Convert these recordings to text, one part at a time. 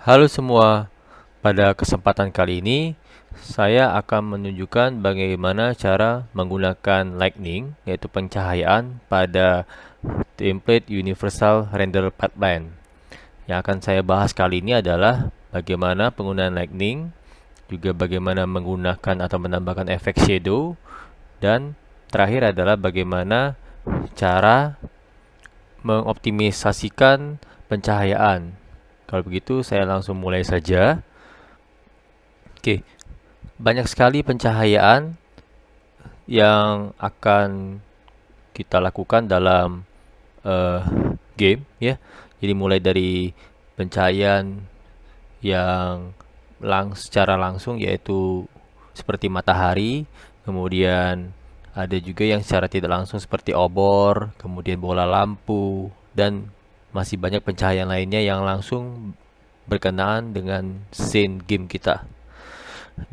Halo semua, pada kesempatan kali ini saya akan menunjukkan bagaimana cara menggunakan lightning, yaitu pencahayaan pada template Universal Render Pipeline. Yang akan saya bahas kali ini adalah bagaimana penggunaan lightning, juga bagaimana menggunakan atau menambahkan efek shadow, dan terakhir adalah bagaimana cara mengoptimisasikan pencahayaan. Kalau begitu, saya langsung mulai saja. Oke, banyak sekali pencahayaan yang akan kita lakukan dalam eh, game, ya. Jadi mulai dari pencahayaan yang secara langsung, yaitu seperti matahari, kemudian ada juga yang secara tidak langsung seperti obor, kemudian bola lampu, dan masih banyak pencahayaan lainnya yang langsung berkenaan dengan scene game kita.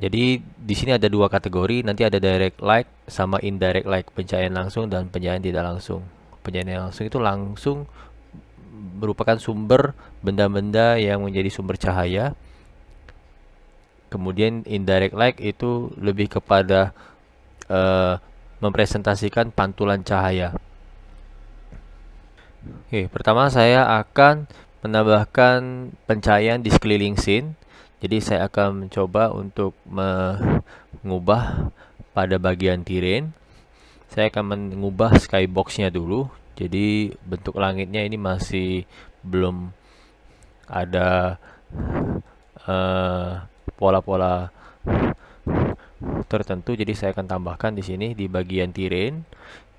Jadi di sini ada dua kategori, nanti ada direct light sama indirect light, pencahayaan langsung dan pencahayaan tidak langsung. Pencahayaan yang langsung itu langsung merupakan sumber benda-benda yang menjadi sumber cahaya. Kemudian indirect light itu lebih kepada eh, mempresentasikan pantulan cahaya. Oke, pertama saya akan menambahkan pencahayaan di sekeliling scene. Jadi saya akan mencoba untuk mengubah pada bagian terrain. Saya akan mengubah skybox-nya dulu. Jadi bentuk langitnya ini masih belum ada eh, pola-pola tertentu. Jadi saya akan tambahkan di sini di bagian terrain.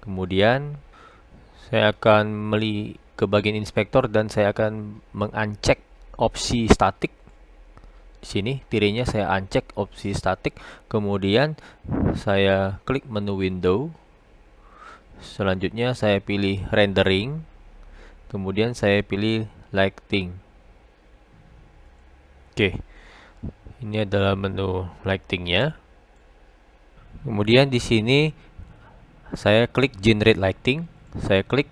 Kemudian saya akan ke bagian inspektor dan saya akan menguncheck opsi statik. Di sini tirinya saya uncheck opsi statik, kemudian saya klik menu window. Selanjutnya saya pilih rendering, kemudian saya pilih lighting. Oke, ini adalah menu lightingnya. Kemudian di sini saya klik generate lighting, saya klik,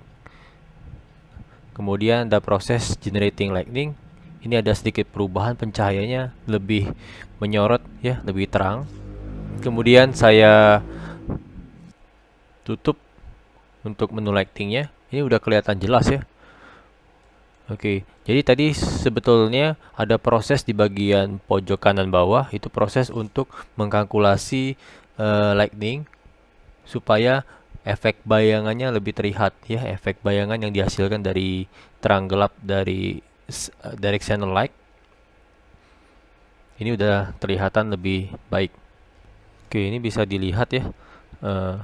kemudian ada proses generating lighting. Ini ada sedikit perubahan, pencahayaannya lebih menyorot, ya, lebih terang. Kemudian saya tutup untuk menu lightingnya. Ini udah kelihatan jelas, ya. Oke, jadi tadi sebetulnya ada proses di bagian pojok kanan bawah, itu proses untuk mengkalkulasi lightning supaya efek bayangannya lebih terlihat, ya, efek bayangan yang dihasilkan dari terang gelap dari directional light. Ini udah kelihatan lebih baik. Oke, ini bisa dilihat, ya, eh,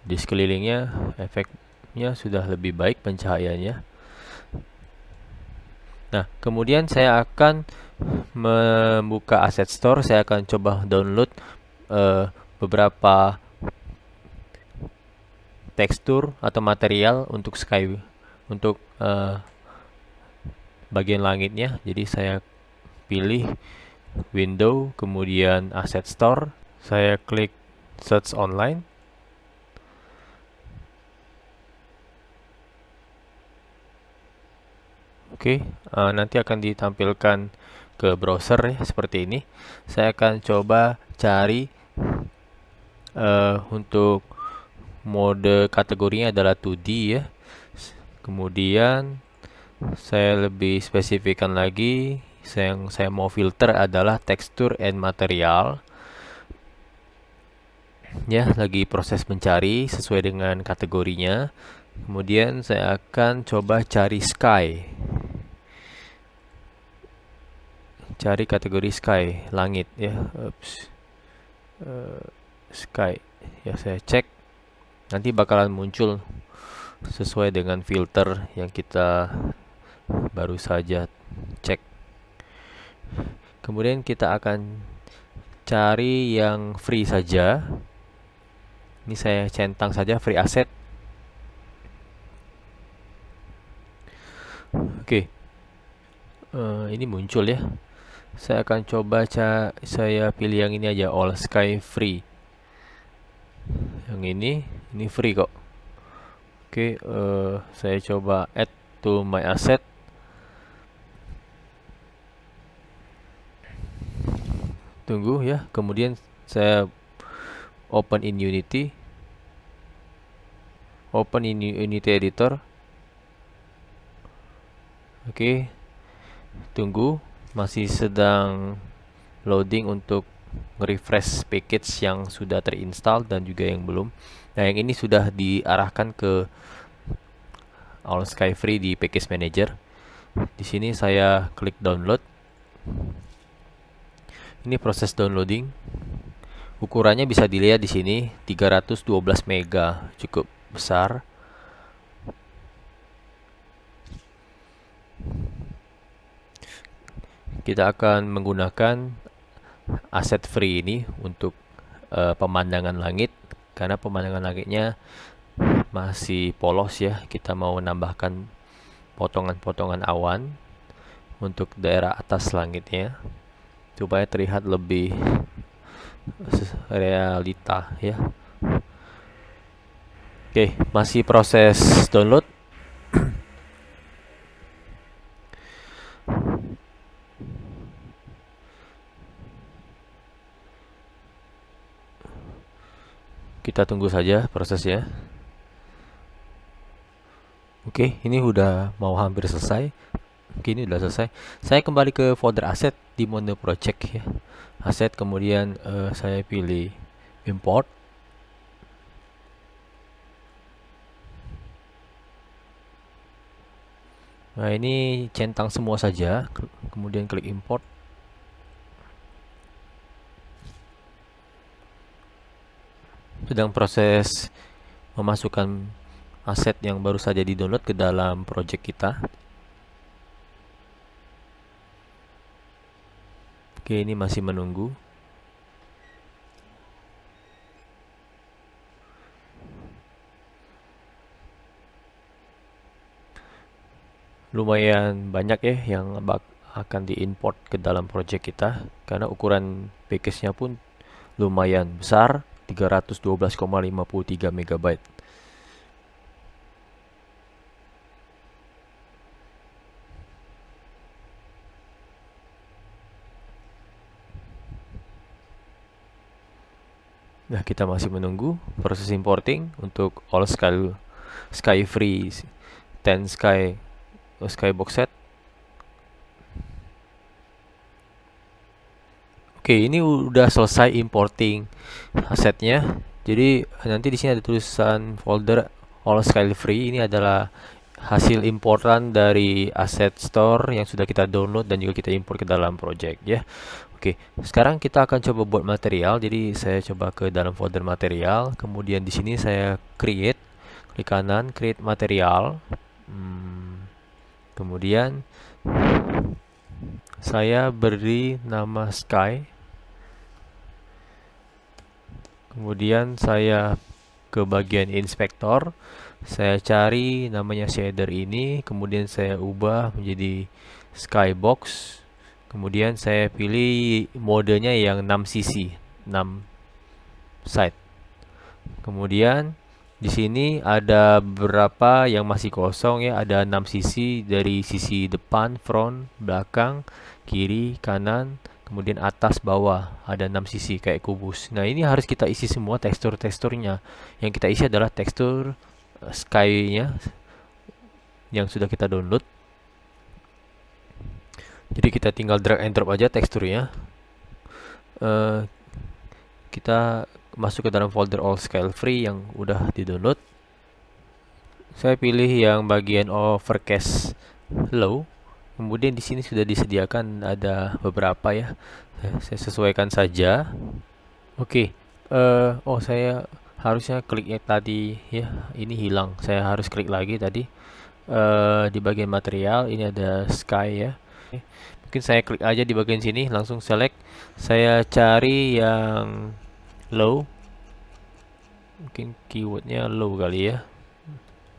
di sekelilingnya efeknya sudah lebih baik pencahayaannya. Nah, kemudian saya akan membuka Asset Store. Saya akan coba download beberapa tekstur atau material untuk untuk bagian langitnya. Jadi saya pilih Window, kemudian Asset Store. Saya klik Search Online. Oke, nanti akan ditampilkan ke browser, ya, seperti ini. Saya akan coba cari untuk mode kategorinya adalah 2D, ya. Kemudian saya lebih spesifikkan lagi, yang saya mau filter adalah tekstur and material. Ya, lagi proses mencari sesuai dengan kategorinya. Kemudian saya akan coba cari sky. Cari kategori sky, langit, ya. Sky. Ya, saya cek. Nanti bakalan muncul sesuai dengan filter yang kita baru saja cek. Kemudian kita akan cari yang free saja. Ini saya centang saja free asset. Oke, ini muncul, ya. Saya akan coba saya pilih yang ini aja, all sky free. Yang ini free kok. Oke, saya coba add to my asset. tunggu ya. Kemudian saya open in Unity, open in Unity Editor. Oke, tunggu, masih sedang loading untuk refresh package yang sudah terinstall dan juga yang belum. Nah, yang ini sudah diarahkan ke All Sky Free di Package Manager. Di sini saya klik download. Ini proses downloading. Ukurannya bisa dilihat di sini 312 mega, cukup besar. Kita akan menggunakan aset free ini untuk pemandangan langit, karena pemandangan langitnya masih polos ya. Kita mau menambahkan potongan-potongan awan untuk daerah atas langitnya supaya terlihat lebih realita ya. Oke, masih proses download. Kita tunggu saja prosesnya. Oke, ini udah mau hampir selesai. Oke, ini udah selesai. Saya kembali ke folder aset di Mono Project ya. Aset, kemudian saya pilih import. Nah, ini centang semua saja. Kemudian klik import. Sedang proses memasukkan aset yang baru saja di-download ke dalam project kita. Oke, ini masih menunggu. Lumayan banyak ya yang akan diimport ke dalam project kita, karena ukuran package-nya pun lumayan besar, 312,53 MB. Nah, kita masih menunggu proses importing untuk All Sky Free 10 Skybox set. Oke, ini udah selesai importing asetnya. Jadi nanti di sini ada tulisan folder All Sky Free. Ini adalah hasil importan dari aset store yang sudah kita download dan juga kita import ke dalam project ya. Oke, sekarang kita akan coba buat material. Jadi saya coba ke dalam folder material, kemudian di sini saya create, klik kanan, create material. Kemudian saya beri nama sky. Kemudian saya ke bagian inspektor, saya cari namanya shader ini, kemudian saya ubah menjadi skybox. Kemudian saya pilih modenya yang 6 sisi, 6 side. Kemudian di sini ada beberapa yang masih kosong ya, ada 6 sisi, dari sisi depan, front, belakang, kiri, kanan, kemudian atas, bawah, ada 6 sisi kayak kubus. Nah, ini harus kita isi semua tekstur-teksturnya. Yang kita isi adalah tekstur sky-nya yang sudah kita download. Jadi kita tinggal drag and drop aja teksturnya. Kita masuk ke dalam folder All Sky Free yang udah di-download. Saya pilih yang bagian overcast low. Kemudian di sini sudah disediakan ada beberapa ya. Saya sesuaikan saja. Oke. Saya harusnya klik yang tadi ya. Ini hilang. Saya harus klik lagi tadi. Di bagian material ini ada sky ya. Mungkin saya klik aja di bagian sini, langsung select. Saya cari yang low. Mungkin keywordnya low kali ya.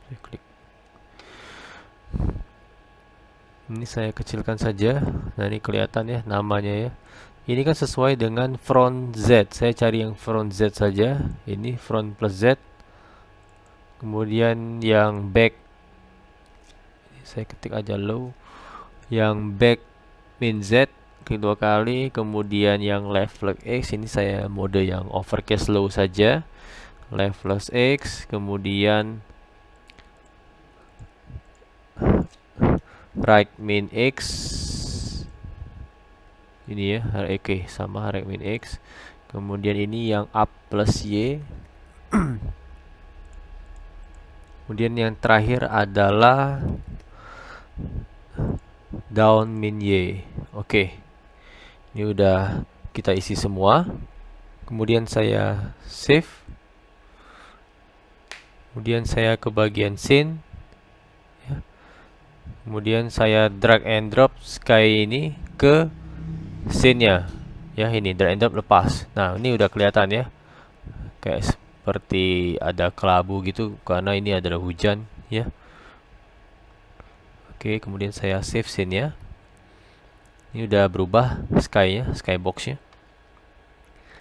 Saya klik. Ini saya kecilkan saja. Nah, ini kelihatan ya namanya ya. Ini kan sesuai dengan front Z. Saya cari yang front Z saja. Ini front plus Z. Kemudian yang back, saya ketik aja low. Yang back min Z. klik 2 kali, kemudian yang left plus X ini saya mode yang overcast low saja, left plus X, kemudian right min X ini ya, oke sama right min X, kemudian ini yang up plus Y, kemudian yang terakhir adalah down min Y. Oke, ini udah kita isi semua. Kemudian saya save. Kemudian saya ke bagian scene. Ya. Kemudian saya drag and drop sky ini ke scene-nya. Ya, ini drag and drop lepas. Nah, ini udah kelihatan ya. Kayak seperti ada kelabu gitu karena ini adalah hujan ya. Oke, kemudian saya save scene-nya. Ini udah berubah sky-nya, skybox-nya.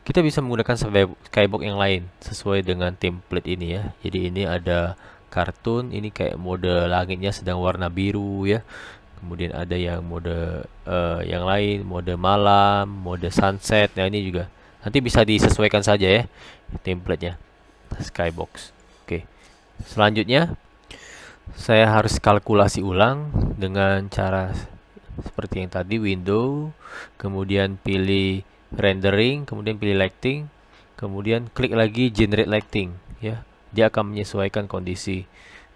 Kita bisa menggunakan skybox yang lain sesuai dengan template ini ya. Jadi ini ada kartun, ini kayak mode langitnya sedang warna biru ya. Kemudian ada yang mode yang lain, mode malam, mode sunset. Nah, ini juga nanti bisa disesuaikan saja ya templatenya skybox. Oke. Selanjutnya saya harus kalkulasi ulang dengan cara seperti yang tadi, window, kemudian pilih rendering, kemudian pilih lighting, kemudian klik lagi generate lighting ya. Dia akan menyesuaikan kondisi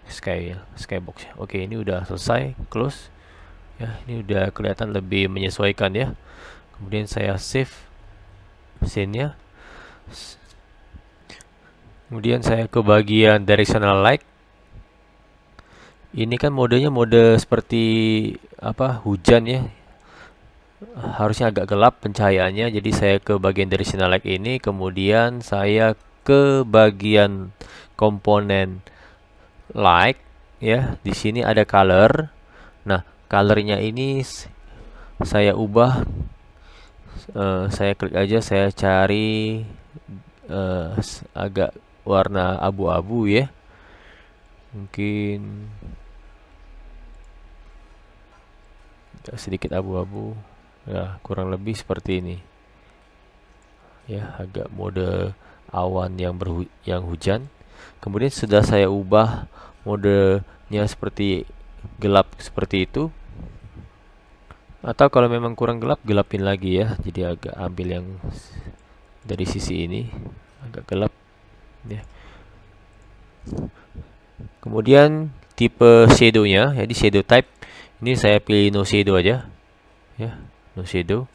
skybox. Oke, ini udah selesai, close. Ya, ini udah kelihatan lebih menyesuaikan ya. Kemudian saya save scene-nya. Kemudian saya ke bagian directional light. Ini kan modenya mode seperti apa? Hujan ya. Harusnya agak gelap pencahayaannya, jadi saya ke bagian directional light ini, kemudian saya ke bagian komponen light ya. Di sini ada color. Nah, colornya ini saya ubah, saya klik aja, saya cari agak warna abu-abu ya, mungkin sedikit abu-abu ya, kurang lebih seperti ini ya, agak mode awan yang hujan. Kemudian sudah saya ubah modenya seperti gelap seperti itu, atau kalau memang kurang gelap, gelapin lagi ya. Jadi agak ambil yang dari sisi ini agak gelap ya. Kemudian tipe shadownya, jadi shadow type ini saya pilih no shadow aja ya, no shadow.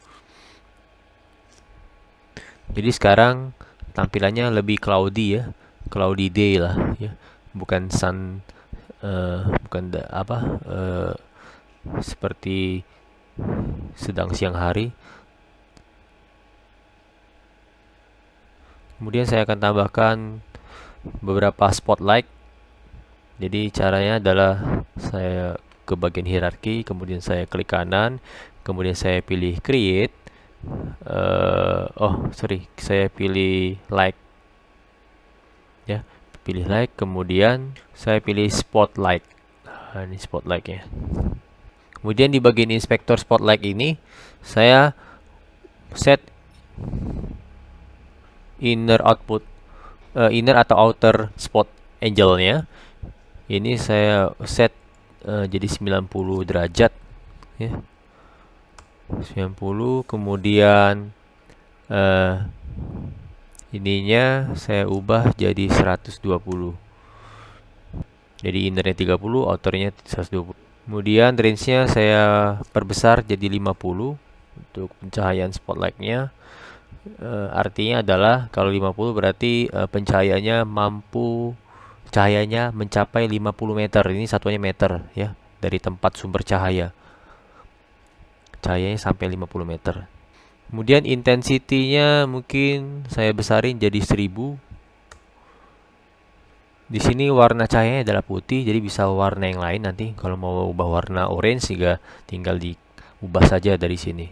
Jadi sekarang tampilannya lebih cloudy ya, cloudy day lah ya, bukan sun, seperti sedang siang hari. Kemudian saya akan tambahkan beberapa spotlight. Jadi caranya adalah saya ke bagian hierarki, kemudian saya klik kanan, kemudian saya pilih create. Saya pilih light ya, pilih light, kemudian saya pilih spotlight. Nah, ini spotlightnya. Kemudian di bagian inspektor spotlight ini saya set inner atau outer spot angle-nya. Ini saya set jadi 90 derajat ya. 90, kemudian ininya saya ubah jadi 120. Jadi innernya 30, outernya 120. Kemudian range-nya saya perbesar jadi 50 untuk pencahayaan spotlight-nya. Artinya adalah kalau 50 berarti cahayanya mencapai 50 meter. Ini satuannya meter ya, dari tempat sumber cahaya. Cahayanya sampai 50 meter. Kemudian intensity-nya mungkin saya besarin jadi 1000. Di sini warna cahayanya adalah putih, jadi bisa warna yang lain nanti. Kalau mau ubah warna orange juga tinggal diubah saja dari sini.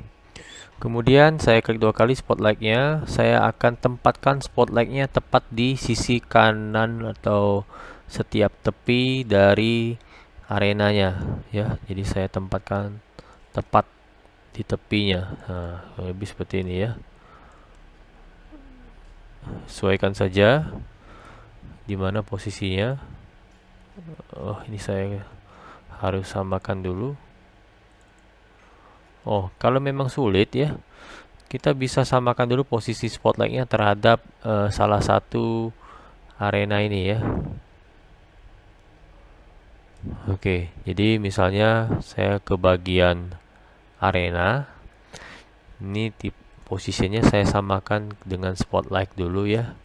Kemudian saya klik 2 kali spotlight-nya. Saya akan tempatkan spotlight-nya tepat di sisi kanan atau setiap tepi dari arenanya ya. Jadi saya tempatkan tepat di tepinya. Nah, lebih seperti ini ya. Sesuaikan saja di mana posisinya. Oh, ini saya harus samakan dulu. Oh, kalau memang sulit ya, kita bisa samakan dulu posisi spotlightnya terhadap salah satu arena ini ya. Oke, jadi misalnya saya ke bagian arena, ini posisinya saya samakan dengan spotlight dulu ya,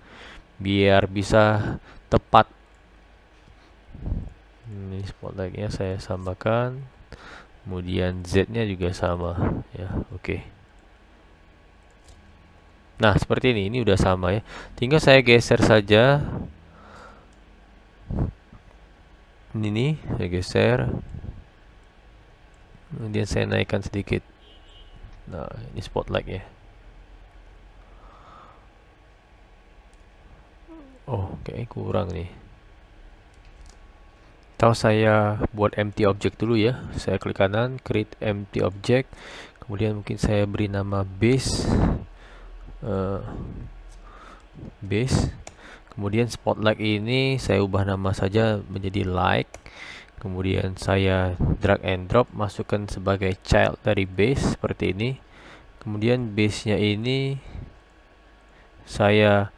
biar bisa tepat. Ini spotlightnya saya samakan, kemudian Z-nya juga sama ya. Oke. Nah, seperti ini udah sama ya. Tinggal saya geser saja. Ini nih, saya geser. Kemudian saya naikkan sedikit. Nah, ini spotlight ya. Oh, kayaknya kurang nih. Atau saya buat empty object dulu ya. Saya klik kanan, create empty object. Kemudian mungkin saya beri nama base. Base. Kemudian spotlight ini saya ubah nama saja menjadi light. Kemudian saya drag and drop, masukkan sebagai child dari base seperti ini. Kemudian base-nya ini saya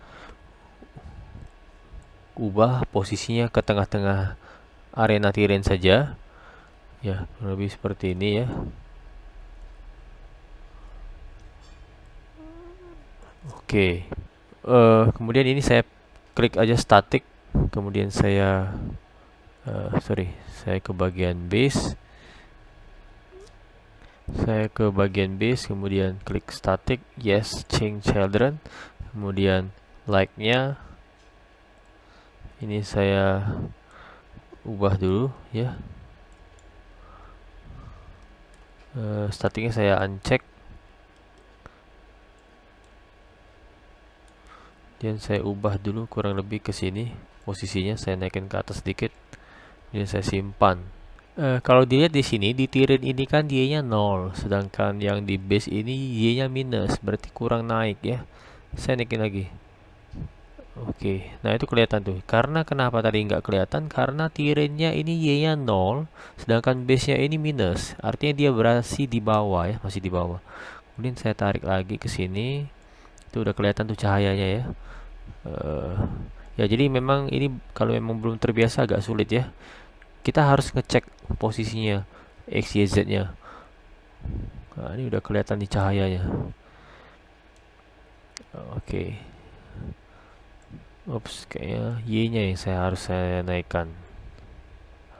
ubah posisinya ke tengah-tengah arena terrain saja. Ya, lebih seperti ini ya. Oke. Kemudian ini saya klik aja static. Kemudian saya saya ke bagian base. Saya ke bagian base, kemudian klik static, yes, change children. Kemudian like-nya ini saya ubah dulu ya. Statiknya saya uncheck. Dan saya ubah dulu kurang lebih ke sini posisinya, saya naikin ke atas sedikit. Dan saya simpan. Kalau dilihat di sini di tiran ini kan dia-nya 0, sedangkan yang di base ini dia-nya minus, berarti kurang naik ya. Saya naikin lagi. Oke, nah itu kelihatan tuh. Karena kenapa tadi nggak kelihatan? Karena tirannya ini y-nya 0, sedangkan base-nya ini minus. Artinya dia berasi di bawah ya, masih di bawah. Kemudian saya tarik lagi ke sini. Itu udah kelihatan tuh cahayanya ya. Ya jadi memang ini kalau memang belum terbiasa agak sulit ya. Kita harus ngecek posisinya X, Y, Z-nya. Nah, ini udah kelihatan di cahayanya. Oke. Ups, kayaknya Y-nya yang harus saya naikkan.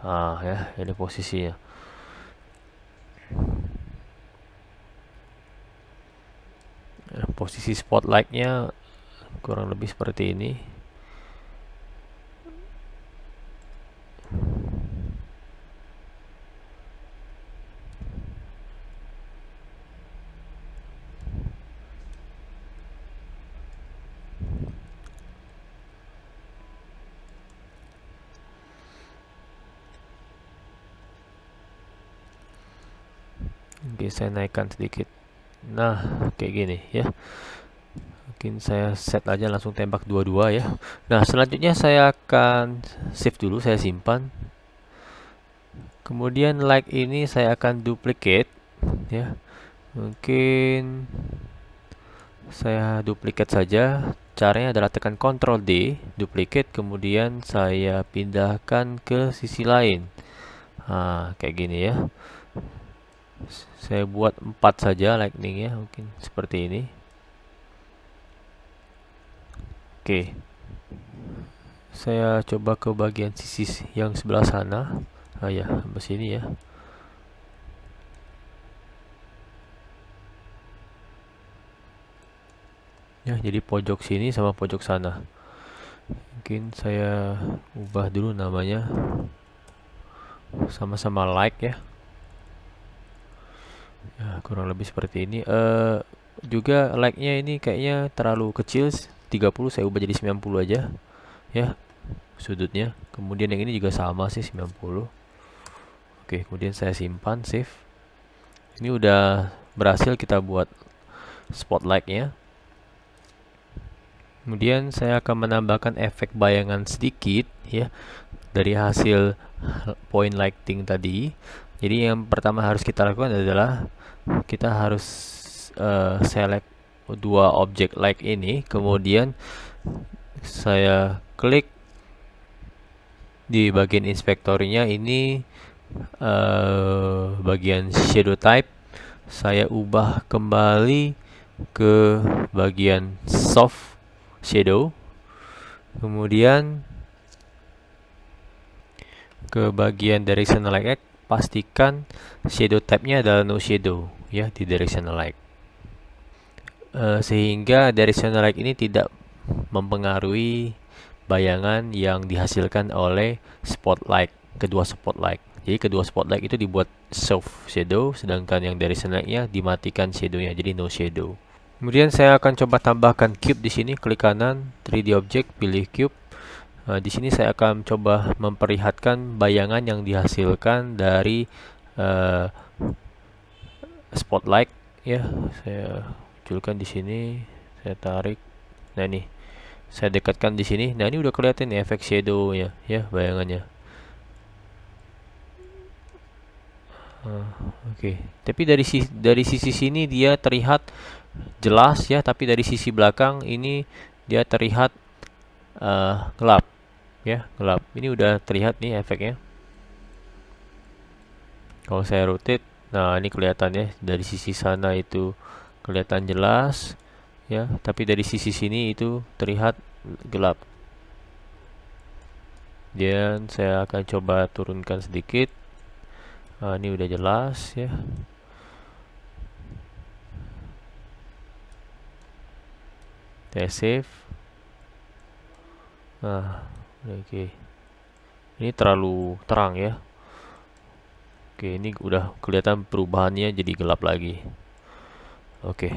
Ah ya, ini posisinya. Posisi spotlight-nya kurang lebih seperti ini. Oke, saya naikkan sedikit. Nah, kayak gini ya. Mungkin saya set aja langsung tembak 22 ya. Nah, selanjutnya saya akan save dulu, saya simpan. Kemudian like ini saya akan duplicate ya. Mungkin saya duplicate saja. Caranya adalah tekan Ctrl D, duplicate, kemudian saya pindahkan ke sisi lain. Nah, kayak gini ya. Saya buat 4 saja lightning ya, mungkin seperti ini. Oke. Saya coba ke bagian sisi yang sebelah sana. Ah ya, sampai sini ya. Ya, jadi pojok sini sama pojok sana. Mungkin saya ubah dulu namanya. Sama-sama like ya. Ya, kurang lebih seperti ini. Juga like-nya ini kayaknya terlalu kecil, 30, saya ubah jadi 90 aja. Ya, sudutnya. Kemudian yang ini juga sama sih, 90. Oke, kemudian saya simpan, save. Ini udah berhasil kita buat spotlight-nya. Kemudian saya akan menambahkan efek bayangan sedikit ya dari hasil point lighting tadi. Jadi yang pertama harus kita lakukan adalah kita harus select dua objek light ini, kemudian saya klik di bagian inspektornya ini, bagian shadow type saya ubah kembali ke bagian soft shadow, kemudian ke bagian directional light, pastikan shadow type-nya adalah no shadow ya di directional light, sehingga directional light ini tidak mempengaruhi bayangan yang dihasilkan oleh spotlight, kedua spotlight. Jadi kedua spotlight itu dibuat soft shadow, sedangkan yang directional light-nya dimatikan shadow-nya, jadi no shadow. Kemudian saya akan coba tambahkan cube di sini, klik kanan 3D object, pilih cube. Di sini saya akan coba memperlihatkan bayangan yang dihasilkan dari spotlight ya. Saya munculkan di sini, saya tarik. Nah ini, saya dekatkan di sini. Nah ini udah kelihatan nih efek shadow-nya ya, bayangannya. Oke. Tapi dari sisi sini dia terlihat jelas ya, tapi dari sisi belakang ini dia terlihat gelap ya, gelap. Ini udah terlihat nih efeknya. Kalau saya rotate, nah ini kelihatan ya, dari sisi sana itu kelihatan jelas ya, tapi dari sisi sini itu terlihat gelap. Dan saya akan coba turunkan sedikit. Nah, ini udah jelas ya. Saya save. Nah, oke. Ini terlalu terang ya. Oke, ini udah kelihatan perubahannya jadi gelap lagi. Oke.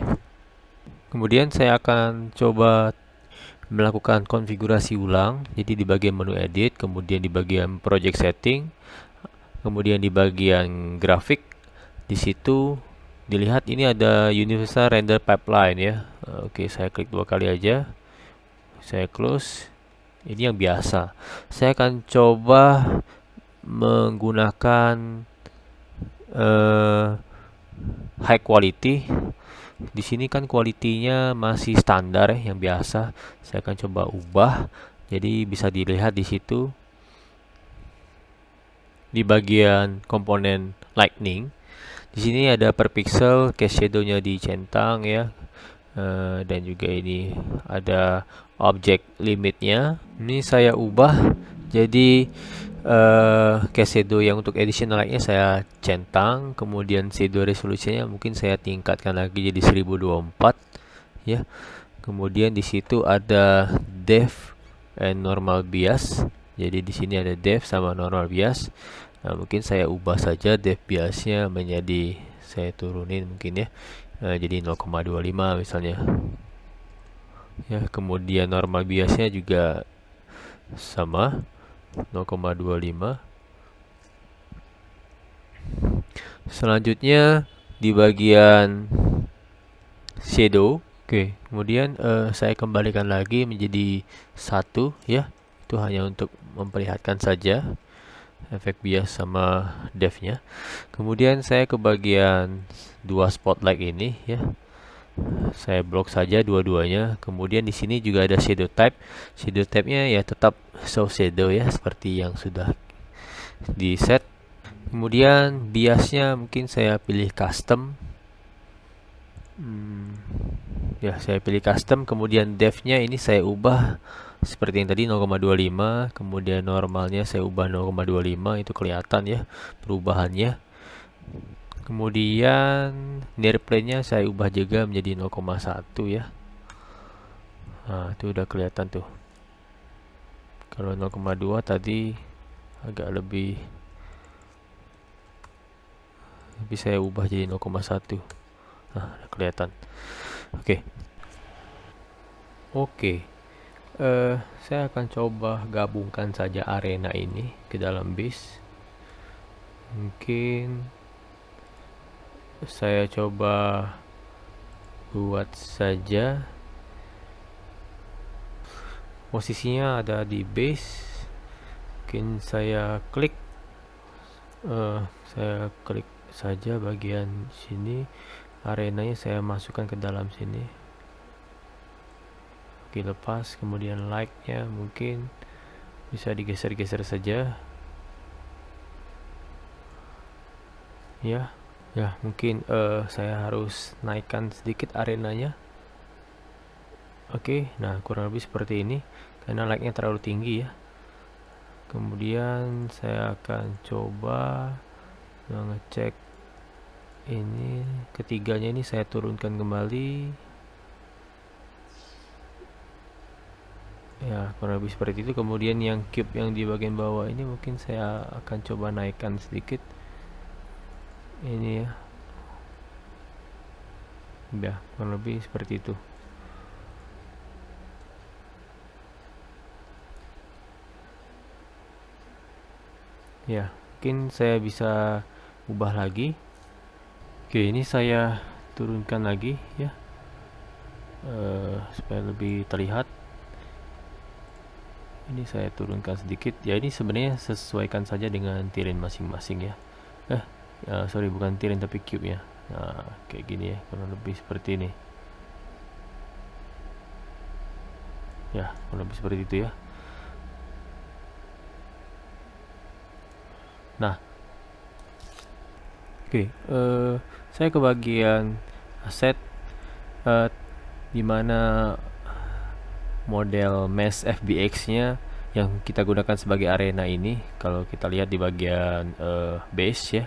Kemudian saya akan coba melakukan konfigurasi ulang. Jadi di bagian menu edit, kemudian di bagian project setting, kemudian di bagian grafik, di situ dilihat ini ada universal render pipeline ya. Oke, saya klik 2 kali aja, saya close. Ini yang biasa. Saya akan coba menggunakan high quality. Di sini kan kualitinya masih standar ya, yang biasa. Saya akan coba ubah. Jadi bisa dilihat di situ di bagian komponen lightning. Di sini ada per pixel, cast shadow-nya dicentang ya. Dan juga ini ada object limitnya. Ini saya ubah jadi cast shadow yang untuk additional light-nya saya centang, kemudian shadow resolusinya mungkin saya tingkatkan lagi jadi 1024 ya. Kemudian di situ ada depth and normal bias. Jadi di sini ada depth sama normal bias. Nah, mungkin saya ubah saja depth biasnya menjadi, saya turunin mungkin ya. Jadi 0,25 misalnya. Ya, kemudian normal biasnya juga sama 0,25. Selanjutnya di bagian shadow. Oke, kemudian saya kembalikan lagi menjadi 1 ya. Itu hanya untuk memperlihatkan saja efek bias sama depth-nya. Kemudian saya ke bagian 2 spotlight ini ya. Saya blok saja dua-duanya. Kemudian di sini juga ada shadow type. Shadow type-nya ya tetap soft shadow ya, seperti yang sudah di set. Kemudian biasnya mungkin saya pilih custom. Ya, saya pilih custom. Kemudian depth-nya ini saya ubah seperti yang tadi 0,25. Kemudian normalnya saya ubah 0,25. Itu kelihatan ya perubahannya. Kemudian near plane-nya saya ubah juga menjadi 0,1 ya. Nah, itu udah kelihatan tuh. Kalau 0,2 tadi agak lebih saya ubah jadi 0,1. Nah, udah kelihatan. Oke. Saya akan coba gabungkan saja arena ini ke dalam base. Mungkin saya coba buat saja. Posisinya ada di base. Mungkin saya klik saja bagian sini, arenanya saya masukkan ke dalam sini. Oke, lepas, kemudian like-nya mungkin bisa digeser-geser saja. Ya, mungkin saya harus naikkan sedikit arenanya. Oke, nah kurang lebih seperti ini karena like-nya terlalu tinggi ya. Kemudian saya akan coba ngecek ini, ketiganya ini saya turunkan kembali. Ya, kurang lebih seperti itu. Kemudian yang cube yang di bagian bawah ini mungkin saya akan coba naikkan sedikit. Ini ya. Ya, kurang lebih seperti itu. Ya, mungkin saya bisa ubah lagi. Oke, ini saya turunkan lagi ya, supaya lebih terlihat. Ini saya turunkan sedikit. Ya, ini sebenarnya sesuaikan saja dengan terrain masing-masing ya. Sorry, bukan terrain tapi cube ya. Nah, kayak gini ya, kurang lebih seperti ini. Ya, kurang lebih seperti itu ya. Nah, oke, saya ke bagian aset, di mana model mesh FBX-nya yang kita gunakan sebagai arena ini. Kalau kita lihat di bagian base ya,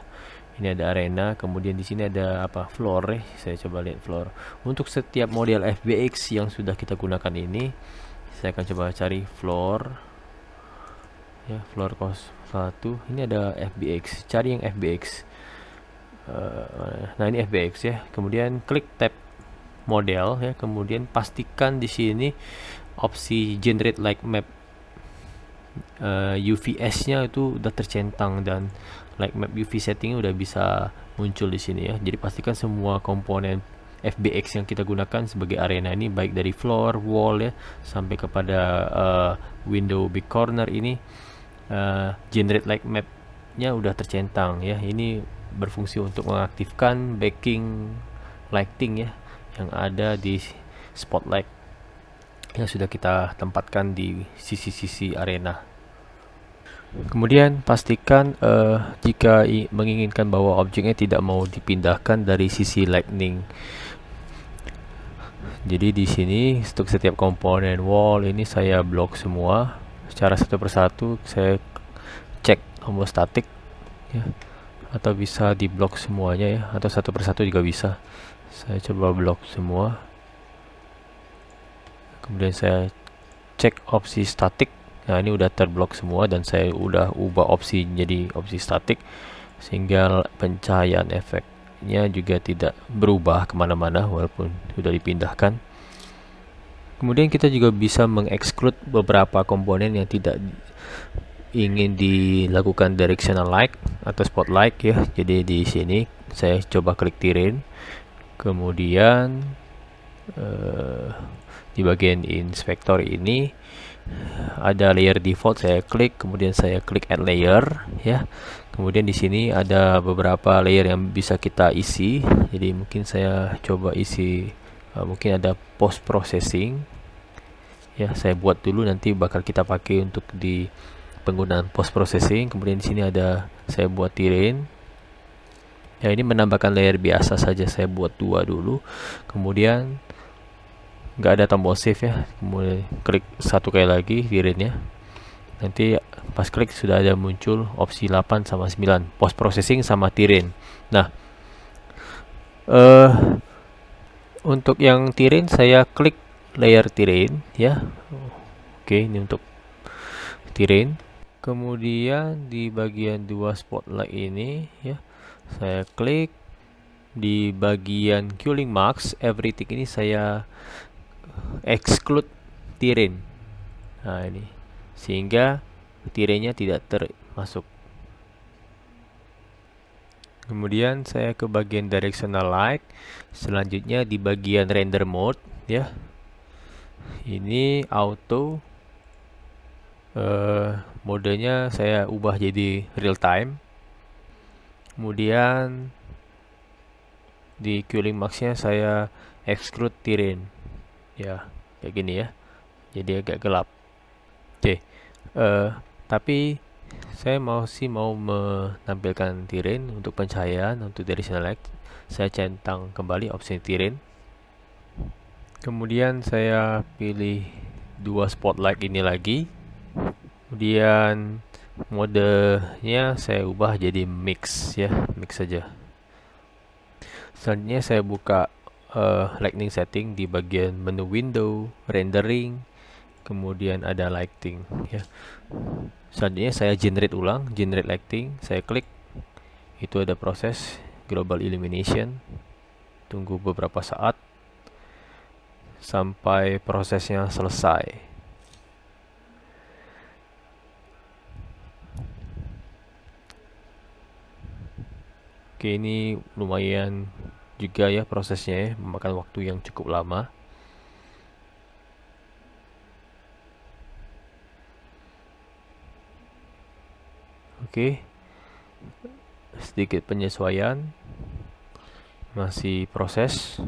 ini ada arena, kemudian di sini ada apa, floor ya. Saya coba lihat floor. Untuk setiap model FBX yang sudah kita gunakan ini, saya akan coba cari floor ya, floor cos 1. Ini ada FBX, cari yang FBX. Nah, ini FBX ya. Kemudian klik tab model ya, kemudian pastikan di sini opsi generate like map UVS-nya itu udah tercentang dan like map UV setting udah bisa muncul di sini ya. Jadi pastikan semua komponen FBX yang kita gunakan sebagai arena ini, baik dari floor, wall ya, sampai kepada window big corner ini, generate like map-nya udah tercentang ya. Ini berfungsi untuk mengaktifkan backing lighting ya, yang ada di spotlight yang sudah kita tempatkan di sisi-sisi arena. Kemudian pastikan jika menginginkan bahwa objeknya tidak mau dipindahkan dari sisi lightning. Jadi di sini untuk setiap komponen wall ini saya blok semua secara satu persatu. Saya cek homostatic ya, atau bisa di blok semuanya ya, atau satu persatu juga bisa. Saya coba blok semua. Kemudian saya cek opsi statik. Nah, ini udah terblok semua dan saya udah ubah opsi jadi opsi statik sehingga pencahayaan efeknya juga tidak berubah kemana-mana walaupun sudah dipindahkan. Kemudian kita juga bisa mengexclude beberapa komponen yang tidak ingin dilakukan directional light atau spotlight ya. Jadi di sini saya coba klik terrain, kemudian di bagian inspektor ini ada layer default, saya klik, kemudian saya klik add layer ya. Kemudian di sini ada beberapa layer yang bisa kita isi. Jadi mungkin saya coba isi, mungkin ada post processing ya. Saya buat dulu, nanti bakal kita pakai untuk di penggunaan post processing. Kemudian di sini ada, saya buat terrain ya. Ini menambahkan layer biasa saja, saya buat 2 dulu. Kemudian nggak ada tombol save ya, kemudian klik 1 kali lagi terrainnya. Nanti pas klik sudah ada muncul opsi 8 sama 9, post processing sama terrain. Nah, untuk yang terrain saya klik layer terrain ya. Oke, ini untuk terrain. Kemudian di bagian 2 spotlight ini ya, saya klik di bagian cooling max everything ini, saya exclude terrain. Nah, ini sehingga terrainnya tidak termasuk. Kemudian saya ke bagian directional light. Selanjutnya di bagian render mode ya. Ini auto, modenya saya ubah jadi real time. Kemudian di cooling max-nya saya exclude terrain. Ya, kayak gini ya. Jadi agak gelap. Oke. Tapi saya mau menampilkan terrain untuk pencahayaan untuk directional light. Saya centang kembali opsi terrain. Kemudian saya pilih dua spotlight ini lagi. Kemudian modenya saya ubah jadi mix ya, mix saja. Selanjutnya saya buka lighting setting di bagian menu window, rendering, kemudian ada lighting ya. Selanjutnya saya generate lighting, saya klik, itu ada proses global illumination. Tunggu beberapa saat sampai prosesnya selesai. Oke, ini lumayan juga ya prosesnya ya, memakan waktu yang cukup lama. Oke, sedikit penyesuaian, masih proses.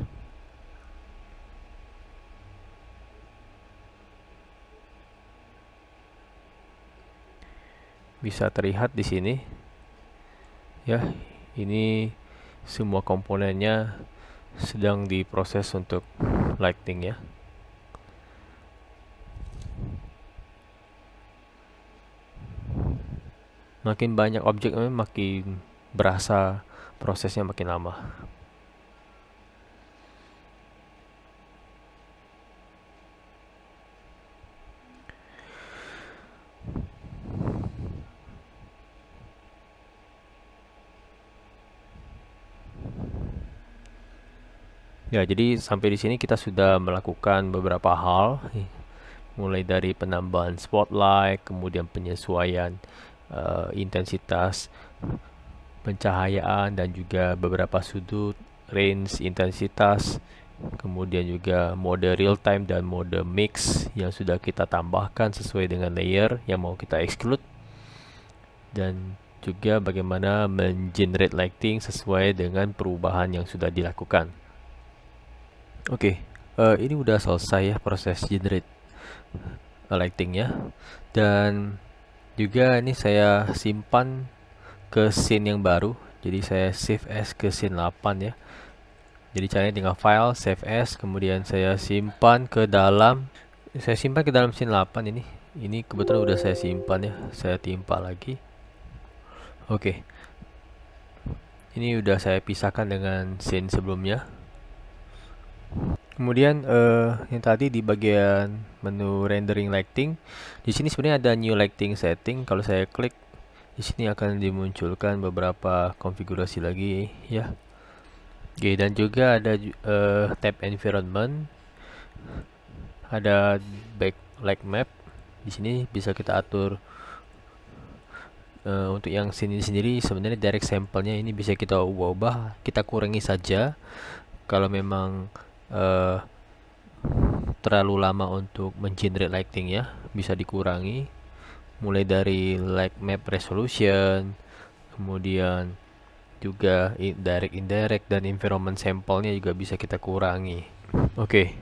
Bisa terlihat di sini ya, ini semua komponennya sedang diproses untuk lighting ya. Makin banyak objek makin berasa prosesnya makin lama. Ya, jadi sampai di sini kita sudah melakukan beberapa hal, mulai dari penambahan spotlight, kemudian penyesuaian intensitas pencahayaan dan juga beberapa sudut, range, intensitas, kemudian juga mode real time dan mode mix yang sudah kita tambahkan sesuai dengan layer yang mau kita exclude, dan juga bagaimana mengenerate lighting sesuai dengan perubahan yang sudah dilakukan. Oke, ini udah selesai ya proses generate lightingnya, dan juga ini saya simpan ke scene yang baru. Jadi saya save as ke scene 8 ya. Jadi caranya tinggal file, save as, kemudian saya simpan ke dalam scene 8 ini. Ini kebetulan udah saya simpan ya. Saya timpa lagi. Oke. Ini udah saya pisahkan dengan scene sebelumnya. Kemudian yang tadi di bagian menu rendering lighting, di sini sebenarnya ada new lighting setting. Kalau saya klik, di sini akan dimunculkan beberapa konfigurasi lagi ya. Oke, dan juga ada tab environment, ada backlight map. Di sini bisa kita atur untuk yang sini sendiri. Sebenarnya direct sampelnya ini bisa kita ubah-ubah, kita kurangi saja kalau memang terlalu lama untuk mengenerate lighting ya, bisa dikurangi mulai dari light map resolution, kemudian juga direct, indirect, dan environment sampelnya juga bisa kita kurangi. Oke.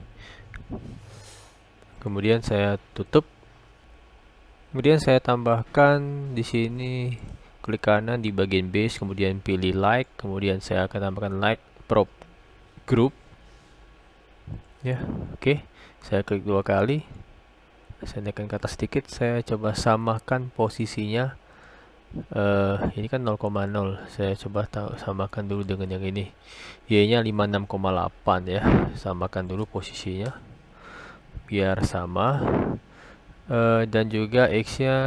Kemudian saya tutup. Kemudian saya tambahkan di sini, klik kanan di bagian base, kemudian pilih light, kemudian saya akan tambahkan light prop group. Ya, oke. Saya klik 2 kali. Saya naikkan ke atas sedikit, saya coba samakan posisinya. Ini kan 0,0, saya coba samakan dulu dengan yang ini. Y-nya 56,8 ya. Samakan dulu posisinya biar sama. Dan juga X-nya,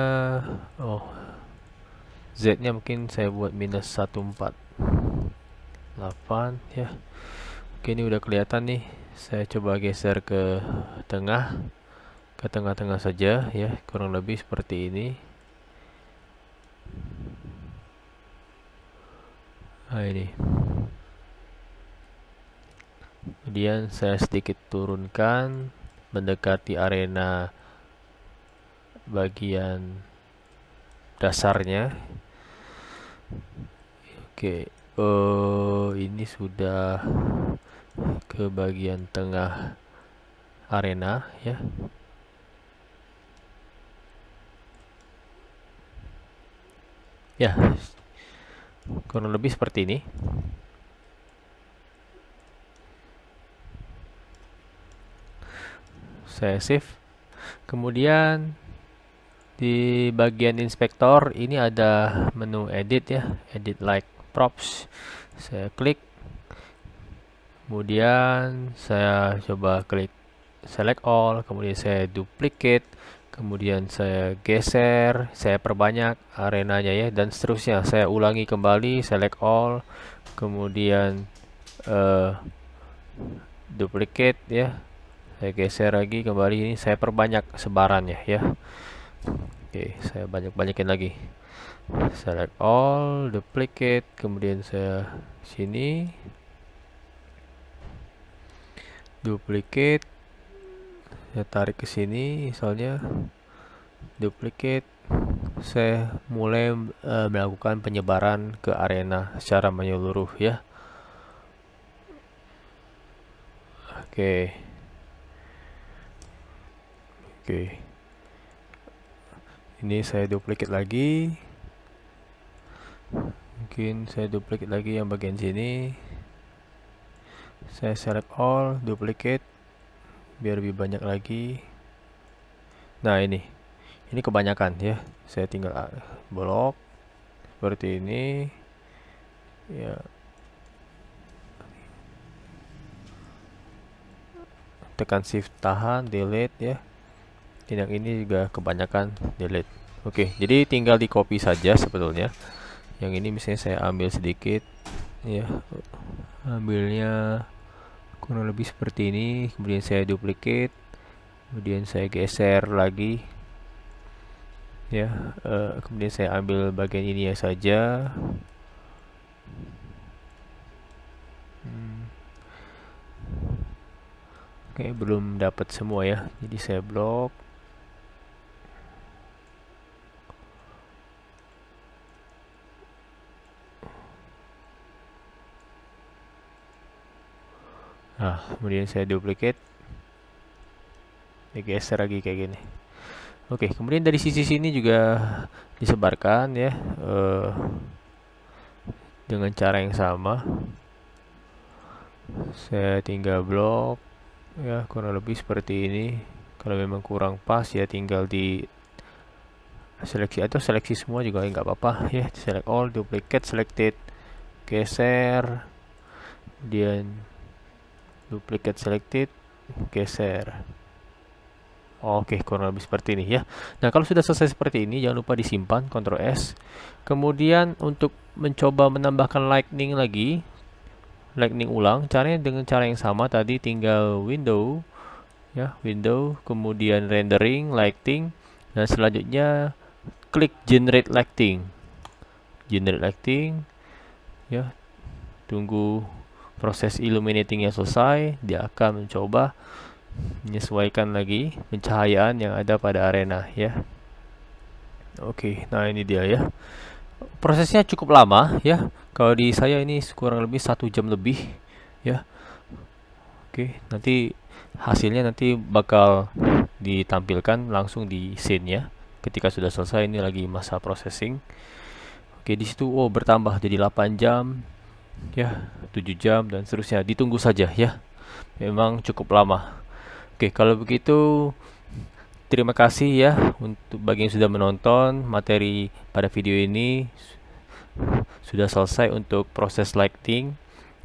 Z-nya mungkin saya buat minus 148 ya. Oke, ini udah kelihatan nih. Saya coba geser ke tengah, ke tengah-tengah saja ya, kurang lebih seperti ini. Nah, ini. Kemudian saya sedikit turunkan mendekati arena bagian dasarnya. Oke, ini sudah ke bagian tengah arena ya. Ya, kurang lebih seperti ini. Saya save. Kemudian di bagian inspektor ini ada menu edit ya, edit like props. Saya klik. Kemudian saya coba klik select all, kemudian saya duplicate, kemudian saya geser, saya perbanyak arenanya ya, dan seterusnya. Saya ulangi kembali, select all, kemudian duplicate ya, saya geser lagi kembali, ini saya perbanyak sebarannya ya. Oke, saya banyak-banyakin lagi, select all, duplicate, kemudian saya sini duplicate, saya tarik ke sini misalnya, duplicate, saya mulai melakukan penyebaran ke arena secara menyeluruh ya. Oke. Oke. Ini saya duplicate lagi. Mungkin saya duplicate lagi yang bagian sini. Saya select all, duplicate biar lebih banyak lagi. Nah, ini kebanyakan ya. Saya tinggal blok seperti ini. Ya. Tekan shift, tahan, delete ya. Dan yang ini juga kebanyakan, delete. Oke, jadi tinggal di copy saja sebetulnya. Yang ini misalnya saya ambil sedikit ya, ambilnya kurang lebih seperti ini, kemudian saya duplicate, kemudian saya geser lagi ya, kemudian saya ambil bagian ini ya saja. Oke, belum dapat semua ya, jadi saya blok. Nah, kemudian saya duplicate, saya geser lagi kayak gini. Oke, kemudian dari sisi sini juga disebarkan ya, dengan cara yang sama. Saya tinggal blok ya, kurang lebih seperti ini. Kalau memang kurang pas ya tinggal di seleksi atau seleksi semua juga nggak apa-apa ya. Select all, duplicate, selected, geser, kemudian duplicate, selected, geser. Oke, kurang lebih seperti ini ya. Nah, kalau sudah selesai seperti ini, jangan lupa disimpan, Ctrl S. Kemudian untuk mencoba menambahkan lightning lagi, lightning ulang, caranya dengan cara yang sama tadi, tinggal window ya, window, kemudian rendering, lighting, dan selanjutnya klik generate lighting. Generate lighting ya. Tunggu proses illuminatingnya selesai, dia akan mencoba menyesuaikan lagi pencahayaan yang ada pada arena ya. Oke, nah ini dia ya. Prosesnya cukup lama ya. Kalau di saya ini kurang lebih 1 jam lebih ya. Oke, nanti hasilnya nanti bakal ditampilkan langsung di scene ya. Ketika sudah selesai, ini lagi masa processing. Oke, di situ bertambah jadi 8 jam ya, 7 jam dan seterusnya. Ditunggu saja ya. Memang cukup lama. Oke, kalau begitu terima kasih ya untuk bagi yang sudah menonton materi pada video ini. Sudah selesai untuk proses lighting,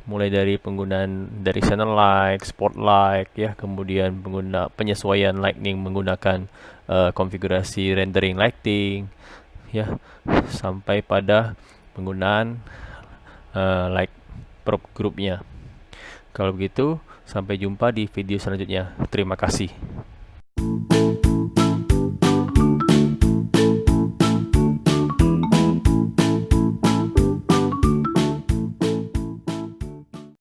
mulai dari penggunaan dari channel light, spotlight ya, kemudian penyesuaian lighting menggunakan konfigurasi rendering lighting ya, sampai pada penggunaan light prop groupnya. Kalau begitu, sampai jumpa di video selanjutnya. Terima kasih.